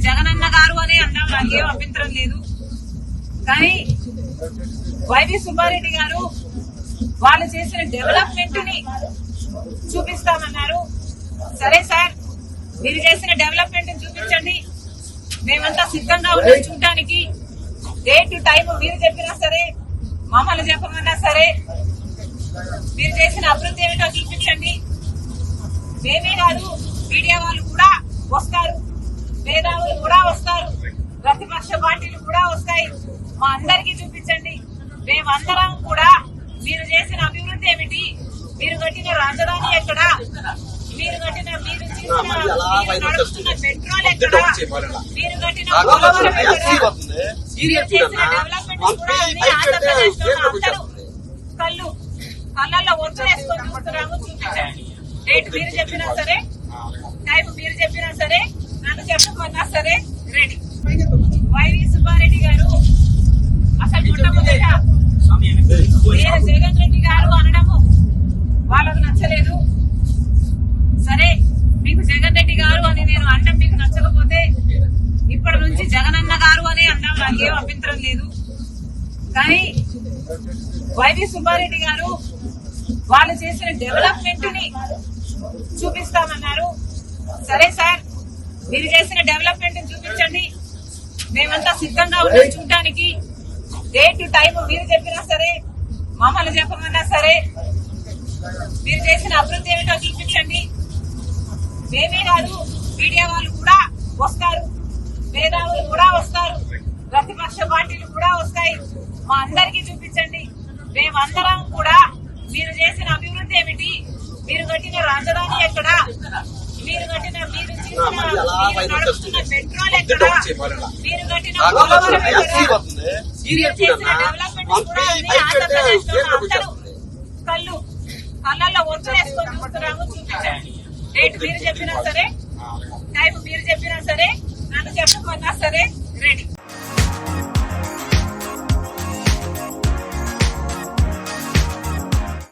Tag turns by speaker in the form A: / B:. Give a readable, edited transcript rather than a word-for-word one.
A: జగనన్న గారు అని అన్నాం, నాకేం అభ్యంతరం లేదు. కానీ వైవి సుబ్బారెడ్డి గారు వాళ్ళు చేసిన డెవలప్మెంట్ ని చూపిస్తామన్నారు. సరే సార్, మీరు చేసిన డెవలప్మెంట్ ని చూపించండి, మేమంతా సిద్ధంగా ఉన్నాం చూడటానికి. డేట్ టైం మీరు చెప్పినా సరే, మమ్మల్ని చెప్పమన్నా సరే, మీరు చేసిన అభివృద్ధి ఏమిటో చూపించండి. మేమే కాదు, మీడియా వాళ్ళు కూడా వస్తారు, మేధావులు కూడా వస్తారు, ప్రతిపక్ష పార్టీలు కూడా వస్తాయి. మా అందరికీ చూపించండి. మేమందరం కూడా మీరు చేసిన అభివృద్ధి ఏమిటి, మీరు కట్టిన రాజధాని ఎక్కడ, మీరు కట్టిన మీరు నడుపుతున్న మెట్రోలు ఎక్కడ, మీరు కట్టిన పోలవరం ఎక్కడ, మీరు చేసిన డెవలప్మెంట్ కూడా ఆంధ్రప్రదేశ్ లో అందరూ కళ్ళల్లో ఒత్తులేసుకొని చూస్తున్నాము, చూపించండి. డేట్ మీరు చెప్పినా సరే, టైం మీరు చెప్పినా సరే, నన్ను చెప్పమన్నా సరే రెడీ. వైవి సుబ్బారెడ్డి గారు అసలు మొట్టమొదట నేను జగన్ రెడ్డి గారు అనడము వాళ్ళకు నచ్చలేదు. సరే, మీకు జగన్ రెడ్డి గారు అని నేను అనడం మీకు నచ్చకపోతే ఇప్పటి నుంచి జగనన్న గారు అని అన్నాం, నాకేం అభ్యంతరం లేదు. కానీ వైవి సుబ్బారెడ్డి గారు వాళ్ళు చేసిన డెవలప్మెంట్ ని చూపిస్తామన్నారు. సరే సార్, మీరు చేసిన డెవలప్మెంట్ ని చూపించండి, మేమంతా సిద్ధంగా ఉన్నాం చూడటానికి. డేట్ టైం మీరు చెప్పినా సరే, మమ్మల్ని చెప్పమన్నా సరే, మీరు చేసిన అభివృద్ధి ఏమిటో చూపించండి. మేమే కాదు, మీడియా వాళ్ళు కూడా వస్తారు, మేధావులు కూడా వస్తారు, ప్రతిపక్ష పార్టీలు కూడా వస్తాయి. మా అందరికీ చూపించండి. మేమందరం కూడా మీరు చేసిన అభివృద్ధి ఏమిటి, మీరు కట్టిన రాజధాని ఎక్కడ, మీరు కట్టిన మీరు నడుపుతున్న మెట్రోలు ఎక్కడ, మీరు కట్టిన పోలవరం ఎక్కడ, మీరు చేసిన డెవలప్మెంట్ కూడా ఆంధ్రప్రదేశ్ లో అందరూ కళ్ళల్లో ఒత్తులేసుకొని చూస్తున్నాము, చూపించండి. డేట్ మీరు చెప్పినా సరే, టైం మీరు చెప్పినా సరే, నన్ను చెప్పమన్నా సరే రెడీ.